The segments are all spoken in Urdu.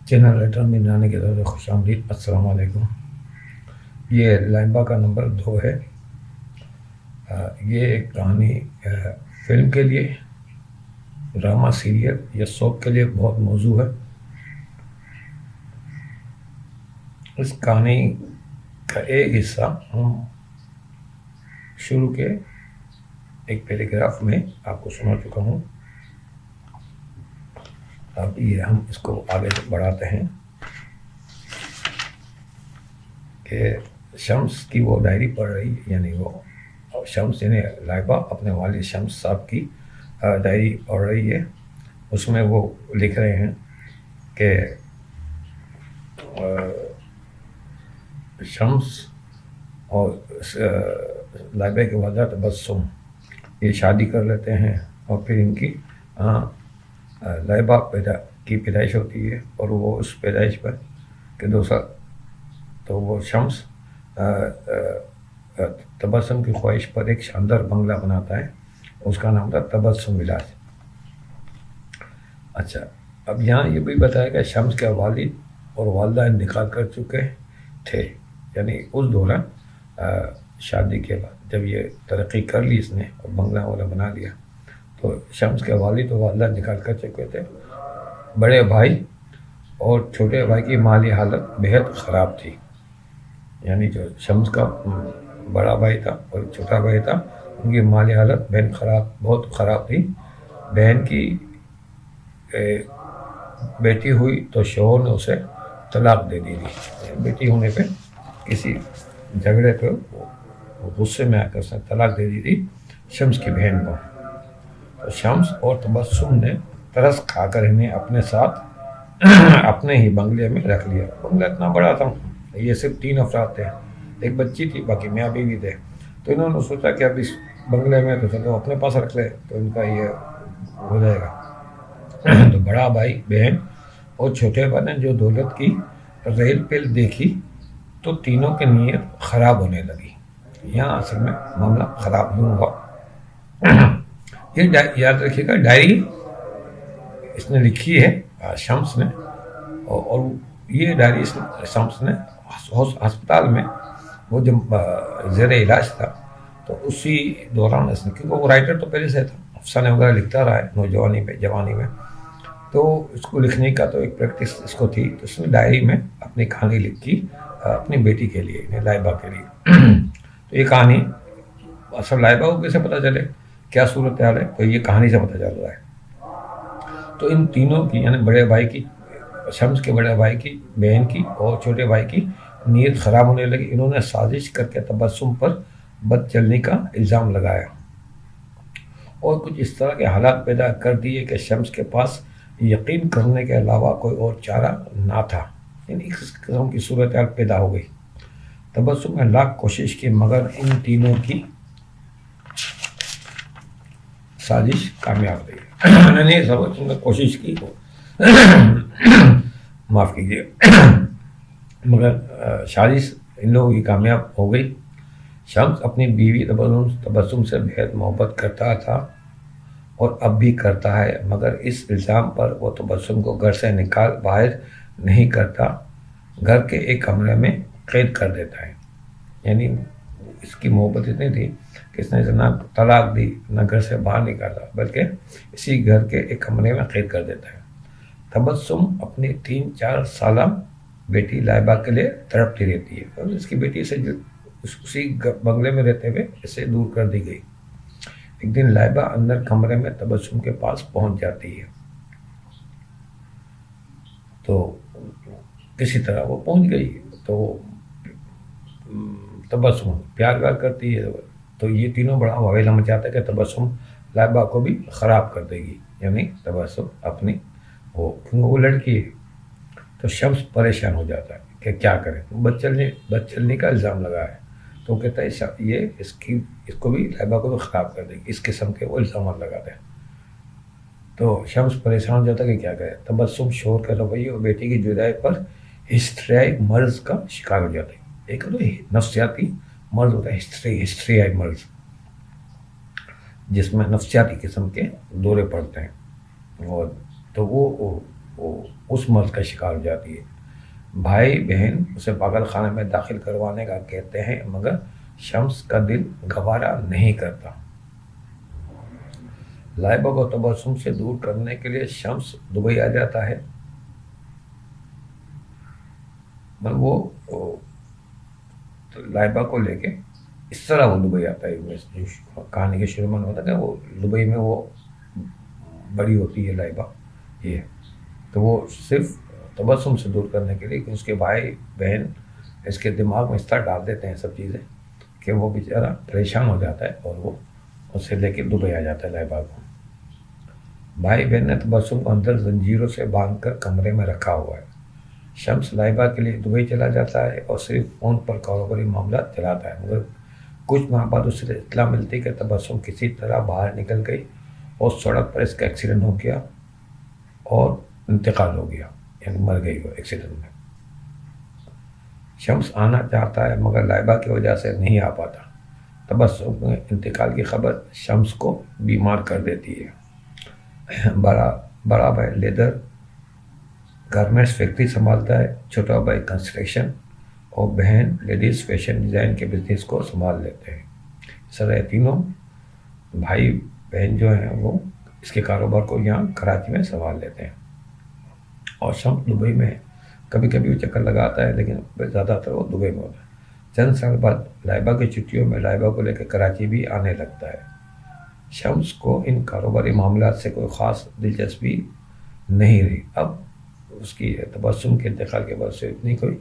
چینل لیٹر میں جانے کی طرف خوش آمدید. السلام علیکم. یہ لائبہ کا نمبر 2 ہے. یہ ایک کہانی فلم کے لیے، ڈرامہ، سیریل یا سوپ کے لیے بہت موضوع ہے. اس کہانی کا ایک حصہ ہم شروع کے ایک پیراگراف میں آپ کو سنا چکا ہوں. اب یہ ہم اس کو آگے بڑھاتے ہیں کہ شمس کی وہ ڈائری پڑھ رہی، یعنی وہ شمس یعنی لائبہ اپنے والد شمس صاحب کی ڈائری پڑھ رہی ہے. اس میں وہ لکھ رہے ہیں کہ شمس اور لائبہ کے والدہ تبسم یہ شادی کر لیتے ہیں، اور پھر ان کی لائبہ کی پیدائش ہوتی ہے. اور وہ اس پیدائش پر کہ 2 سال تو وہ شمس تبسم کی خواہش پر ایک شاندار بنگلہ بناتا ہے. اس کا نام تھا تبسم ولاس. اچھا، اب یہاں یہ بھی بتایا کہ شمس کے والد اور والدہ انتقال کر چکے تھے، یعنی اس دوران شادی کے بعد جب یہ ترقی کر لی اس نے اور بنگلہ والا بنا لیا، تو شمس کے والد اور والدہ انتقال کر چکے تھے. بڑے بھائی اور چھوٹے بھائی کی مالی حالت بہت خراب تھی. یعنی جو شمس کا بڑا بھائی تھا اور چھوٹا بھائی تھا، ان کی مالی حالت بہت خراب تھی. بہن کی بیٹی ہوئی تو شوہر نے اسے طلاق دے دی تھی. بیٹی ہونے پہ کسی جھگڑے پہ غصے میں آ کر اس نے طلاق دے دی تھی شمس کی بہن کو. تو شمس اور تبسم نے ترس کھا کر انہیں اپنے ساتھ اپنے ہی بنگلے میں رکھ لیا. بنگلہ اتنا بڑا تھا، یہ صرف 3 افراد تھے، ایک بچی تھی، باقی میاں بیوی تھے. تو انہوں نے سوچا کہ اب اس بنگلے میں تو چلو اپنے پاس رکھ لے تو ان کا یہ ہو جائے گا. تو بڑا بھائی، بہن اور چھوٹے بھائی نے جو دولت کی ریل پیل دیکھی تو تینوں کی نیت خراب ہونے لگی. یہاں اصل میں معاملہ خراب نہیں ہوا. یہ یاد رکھیے گا، ڈائری اس نے لکھی ہے شمس نے، اور یہ ڈائری شمس نے ہسپتال میں وہ جب زیر علاج تھا تو اسی دوران اس نے، کیونکہ وہ رائٹر تو پہلے سے تھا، افسانے وغیرہ لکھتا رہا ہے جوانی میں، تو اس کو لکھنے کا تو ایک پریکٹس اس کو تھی. تو اس نے ڈائری میں اپنی کہانی لکھی اپنی بیٹی کے لیے، لائبہ کے لیے. تو یہ کہانی اصل لائبہ کو کیسے پتہ چلے کیا صورتحال ہے، تو یہ کہانی سے پتہ چل رہا ہے. تو ان تینوں کی، یعنی بڑے بھائی کی، شمس کے بڑے بھائی کی، بہن کی اور چھوٹے بھائی کی نیت خراب ہونے لگی. انہوں نے سازش کر کے تبسم پر بد چلنی کا الزام لگایا اور کچھ اس طرح کے حالات پیدا کر دیے کہ شمس کے پاس یقین کرنے کے علاوہ کوئی اور چارہ نہ تھا. یعنی اس قسم کی صورتحال پیدا ہو گئی. تبسم نے لاکھ کوشش کی مگر ان تینوں کی سازش کامیاب رہی. میں نے تبسم نے کوشش کی، معاف کیجیے، مگر سازش ان لوگوں کی کامیاب ہو گئی. شمس اپنی بیوی تبسم سے بہت محبت کرتا تھا اور اب بھی کرتا ہے، مگر اس الزام پر وہ تبسم کو گھر سے نکال باہر نہیں کرتا، گھر کے ایک کمرے میں قید کر دیتا ہے. یعنی اس کی محبت اتنی تھی کہ اس نے نہ طلاق دی نہ گھر سے باہر نکالا، بلکہ اسی گھر کے ایک کمرے میں قید کر دیتا ہے. تبسم اپنی 3-4 سالہ بیٹی لائبہ کے لیے تڑپتی رہتی ہے، اور اس کی بیٹی سے اسی بنگلے میں رہتے ہوئے اسے دور کر دی گئی. ایک دن لائبہ اندر کمرے میں تبسم کے پاس پہنچ جاتی ہے. تو کسی طرح وہ پہنچ گئی تو تبسم پیار کرتی ہے. تو یہ تینوں بڑا واویلا مچاتا ہے کہ تبسم لائبہ کو بھی خراب کر دے گی. یعنی تبسم اپنی وہ لڑکی ہے. تو شمس پریشان ہو جاتا ہے کہ کیا کرے، بد چلنے کا الزام لگا ہے. تو کہتا ہے یہ اس کو بھی لائبہ کو بھی خراب کر دے گی. اس قسم کے وہ الزامات لگاتے ہیں. تو شمس پریشان ہو جاتا ہے کہ کیا کرے. تبسم شوہر کے رویے اور بیٹی کی جدائی پر ہسٹریائی مرض کا شکار ہو جاتے ہیں. ایک تو نفسیاتی مرض ہوتا ہے، ہسٹریائی مرض، جس میں نفسیاتی قسم کے دورے پڑتے ہیں. اور تو وہ وہ اس مرض کا شکار ہو جاتی ہے۔ بھائی بہن اسے پاگل خانے میں داخل کروانے کا کہتے ہیں، مگر شمس کا دل گوارا نہیں کرتا۔ لائبہ کو تبسم سے دور کرنے کے لیے شمس دبئی آ جاتا ہے۔ مطلب وہ لائبہ کو لے کے اس طرح وہ دبئی آتا ہے، کہانی کے شروع میں ہوتا ہے کہ وہ دبئی میں وہ بڑی ہوتی ہے لائبہ، یہ تو وہ صرف تبسم سے دور کرنے کے لیے کہ اس کے بھائی بہن اس کے دماغ میں اس طرح ڈال دیتے ہیں سب چیزیں کہ وہ بیچارہ پریشان ہو جاتا ہے اور وہ اسے لے کے دبئی آ جاتا ہے لائبہ کو۔ بھائی بہن نے تبسم کو اندر زنجیروں سے باندھ کر کمرے میں رکھا ہوا ہے۔ شمس لائبہ کے لیے دبئی چلا جاتا ہے اور صرف فون پر کاروباری معاملات چلاتا ہے، مگر کچھ ماہ بعد اسے اطلاع ملتی کہ تبسم کسی طرح باہر نکل گئی اور سڑک پر اس کا ایکسیڈنٹ ہو گیا اور انتقال ہو گیا، یعنی مر گئی وہ ایکسیڈنٹ میں۔ شمس آنا چاہتا ہے مگر لائبہ کی وجہ سے نہیں آ پاتا۔ تبسم کے انتقال کی خبر شمس کو بیمار کر دیتی ہے۔ بڑا بھائی لیدر گارمنٹس فیکٹری سنبھالتا ہے، چھوٹا بھائی کنسٹرکشن اور بہن لیڈیز فیشن ڈیزائن کے بزنس کو سنبھال لیتے ہیں۔ اس طرح تینوں بھائی بہن جو ہیں وہ اس کے کاروبار کو یہاں کراچی میں سنبھال لیتے ہیں، اور شمس دبئی میں کبھی کبھی وہ چکر لگاتا ہے، لیکن زیادہ تر وہ دبئی میں ہوتا ہے۔ چند سال بعد لائبہ کی چھٹیوں میں لائبہ کو لے کے کراچی بھی آنے لگتا ہے۔ شمس کو ان کاروباری معاملات سے کوئی خاص دلچسپی نہیں رہی، اب اس کی تبسم کے انتقال کے بعد سے اتنی کوئی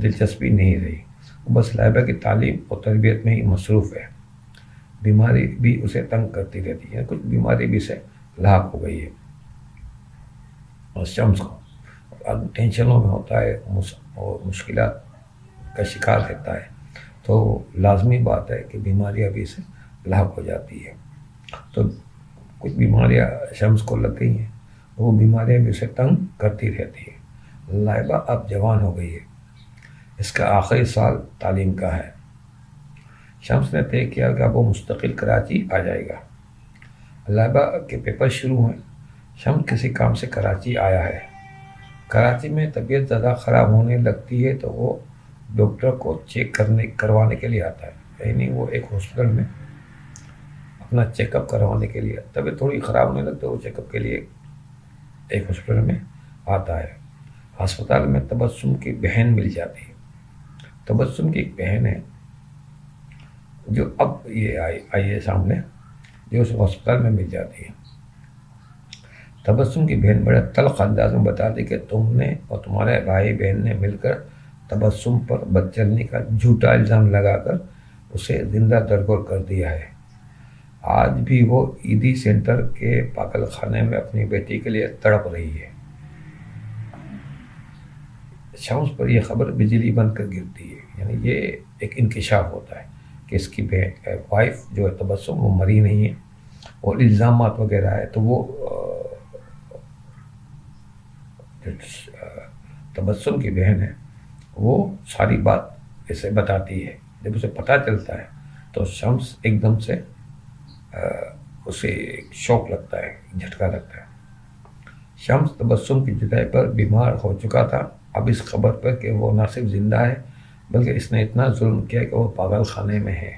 دلچسپی نہیں رہی، بس لائبہ کی تعلیم اور تربیت میں ہی مصروف ہے۔ بیماری بھی اسے تنگ کرتی رہتی ہے، کچھ بیماری بھی اسے لاحق ہو گئی ہے، اور شمس کو اب ٹینشنوں میں ہوتا ہے اور مشکلات کا شکار رہتا ہے، تو لازمی بات ہے کہ بیماریاں بھی اسے لاحق ہو جاتی ہے۔ تو کچھ بیماریاں شمس کو لگ گئی ہیں، وہ بیماریاں بھی اسے تنگ کرتی رہتی ہیں۔ لائبہ اب جوان ہو گئی ہے، اس کا آخری سال تعلیم کا ہے۔ شمس نے طے کیا کہ اب وہ مستقل کراچی آ جائے گا۔ لائبہ کے پیپر شروع ہیں، شمس کسی کام سے کراچی آیا ہے۔ کراچی میں طبیعت زیادہ خراب ہونے لگتی ہے تو وہ ڈاکٹر کو چیک کروانے کے لیے آتا ہے، یعنی وہ ایک ہاسپٹل میں اپنا چیک اپ کروانے کے لیے، طبیعت تھوڑی خراب ہونے لگتی ہے وہ چیک اپ کے لیے ایک ہاسپٹل میں آتا ہے۔ ہسپتال میں تبسم کی بہن مل جاتی ہے۔ تبسم کی ایک بہن ہے جو اب یہ آئی ہے سامنے، جو اس ہسپتال میں مل جاتی ہے۔ تبسم کی بہن بڑے تلخ انداز میں بتاتی کہ تم نے اور تمہارے بھائی بہن نے مل کر تبسم پر بدچلنی کا جھوٹا الزام لگا کر اسے زندہ درگور کر دیا ہے۔ آج بھی وہ عیدی سینٹر کے پاگل خانے میں اپنی بیٹی کے لیے تڑپ رہی ہے۔ شمس پر یہ خبر بجلی بن کر گرتی ہے، یعنی یہ ایک انکشاف ہوتا ہے کہ اس کی وائف جو ہے تبسم وہ مری نہیں ہے، اور الزامات وغیرہ ہے تو وہ تبسم کی بہن ہے وہ ساری بات اسے بتاتی ہے۔ جب اسے پتہ چلتا ہے تو شمس ایک دم سے اسے ایک شوق لگتا ہے، جھٹکا لگتا ہے۔ شمس تبسم کی جدائی پر بیمار ہو چکا تھا، اب اس خبر پر کہ وہ نہ صرف زندہ ہے بلکہ اس نے اتنا ظلم کیا کہ وہ پاگل خانے میں ہے۔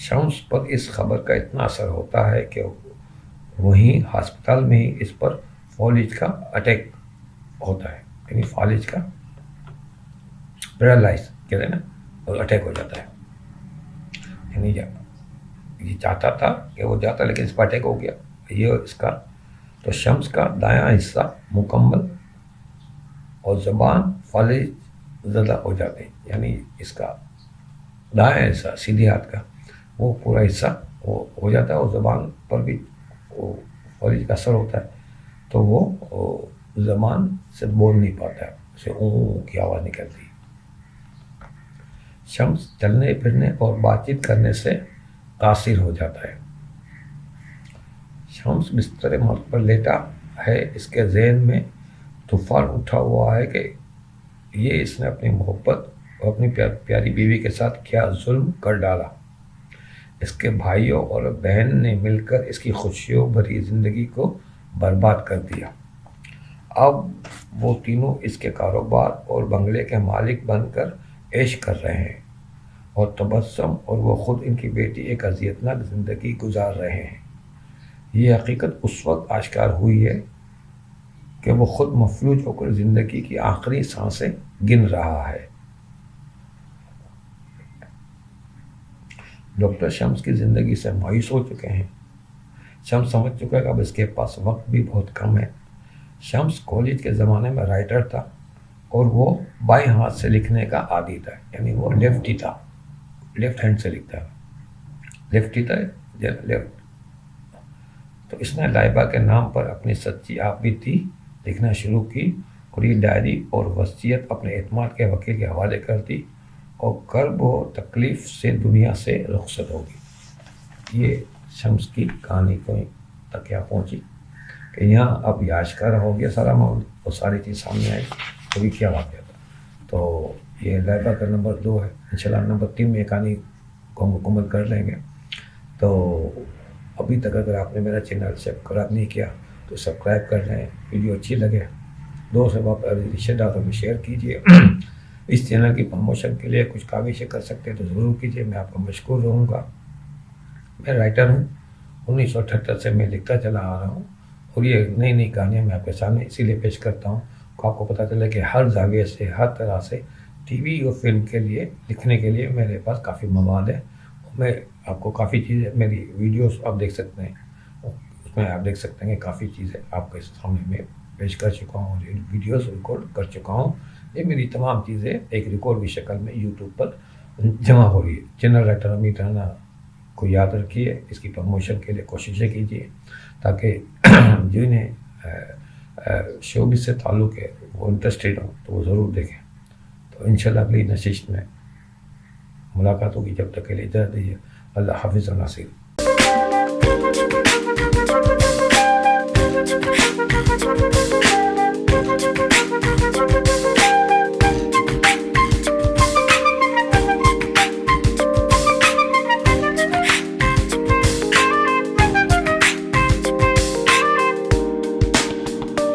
شمس پر اس خبر کا اتنا اثر ہوتا ہے کہ وہیں ہسپتال میں ہی اس پر فالج کا اٹیک ہوتا ہے، یعنی فالج کا پیرالائز کہتے ہیں نا، اور اٹیک ہو جاتا ہے۔ یعنی یہ چاہتا تھا کہ وہ جاتا، لیکن اس پر اٹیک ہو گیا۔ یہ اس کا تو شمس کا دایاں حصہ مکمل اور زبان فالج زدہ ہو جاتے ہیں، یعنی اس کا دایاں حصہ سیدھے ہاتھ کا وہ پورا حصہ وہ ہو جاتا ہے، اور زبان پر بھی وہ فالج کا اثر ہوتا ہے، تو وہ زبان سے بول نہیں پاتا ہے، اسے اوں کی آواز نکلتی ہے۔ شمس چلنے پھرنے اور بات چیت کرنے سے قاصر ہو جاتا ہے۔ شمس بستر موت پر لیٹا ہے، اس کے ذہن میں طوفان اٹھا ہوا ہے کہ یہ اس نے اپنی محبت اور اپنی پیاری بیوی کے ساتھ کیا ظلم کر ڈالا۔ اس کے بھائیوں اور بہن نے مل کر اس کی خوشیوں بھری زندگی کو برباد کر دیا۔ اب وہ تینوں اس کے کاروبار اور بنگلے کے مالک بن کر عیش کر رہے ہیں، اور تبسم اور وہ خود ان کی بیٹی ایک اذیتناک زندگی گزار رہے ہیں۔ یہ حقیقت اس وقت آشکار ہوئی ہے کہ وہ خود مفلوج ہو کر زندگی کی آخری سانسیں گن رہا ہے۔ ڈاکٹر شمس کی زندگی سے مایوس ہو چکے ہیں۔ شمس سمجھ چکا ہے کہ اب اس کے پاس وقت بھی بہت کم ہے۔ شمس کالج کے زمانے میں رائٹر تھا اور وہ بائیں ہاتھ سے لکھنے کا عادی تھا، یعنی وہ لیفٹی تھا، لیفٹ ہینڈ سے لکھتا ہے، لیفٹی تھا، لیفٹ۔ تو اس نے لائبہ کے نام پر اپنی سچی آپ بیتی لکھنا شروع کی، اور یہ ڈائری اور وصیت اپنے اعتماد کے وکیل کے حوالے کر دی، اور کرب و تکلیف سے دنیا سے رخصت ہوگی۔ یہ شمس کی کہانی کو تک کیا پہنچی کہ یہاں اب یہ آشکارا ہو گیا سارا معاملہ، اور ساری چیز سامنے آئی، ابھی کیا واقعہ تھا۔ تو یہ لائبہ کا نمبر 2 ہے، انشاءاللہ نمبر 3 میں کہانی کو مکمل کر لیں گے۔ تو ابھی تک اگر آپ نے میرا چینل سبسکرائب نہیں کیا تو سبسکرائب کر لیں، ویڈیو اچھی لگے دو سے رشتہ داروں میں شیئر کیجیے۔ اس چینل کی پروموشن کے لیے کچھ کاوشیں کر سکتے ہیں تو ضرور کیجیے، میں آپ کو مشکور رہوں گا۔ میں رائٹر ہوں، 1978 سے میں لکھتا چلا آ رہا ہوں، اور یہ نئی نئی کہانیاں میں آپ کے سامنے اسی لیے پیش کرتا ہوں کہ آپ کو پتہ چلے کہ ہر زاویے سے، ہر طرح سے ٹی وی اور فلم کے لیے لکھنے کے لیے میرے پاس کافی مواد ہے۔ میں آپ کو کافی چیزیں، میری ویڈیوز آپ دیکھ سکتے ہیں، اس میں آپ دیکھ سکتے ہیں کہ کافی چیزیں آپ کے سامنے میں پیش کر چکا ہوں، ویڈیوز ریکارڈ کر چکا ہوں۔ یہ میری تمام چیزیں ایک ریکارڈ کی شکل میں یوٹیوب پر جمع ہو رہی ہے۔ چینل رائٹر امیر رانا کو یاد رکھیے، اس کی پروموشن کے لیے کوششیں کیجیے تاکہ جنہیں شوبز سے تعلق ہے وہ انٹرسٹیڈ ہوں تو وہ ضرور دیکھیں۔ تو انشاءاللہ اگلی نشست میں ملاقات ہوگی، جب تک کے لیے اجازت دیجیے۔ اللہ حافظ و ناصر۔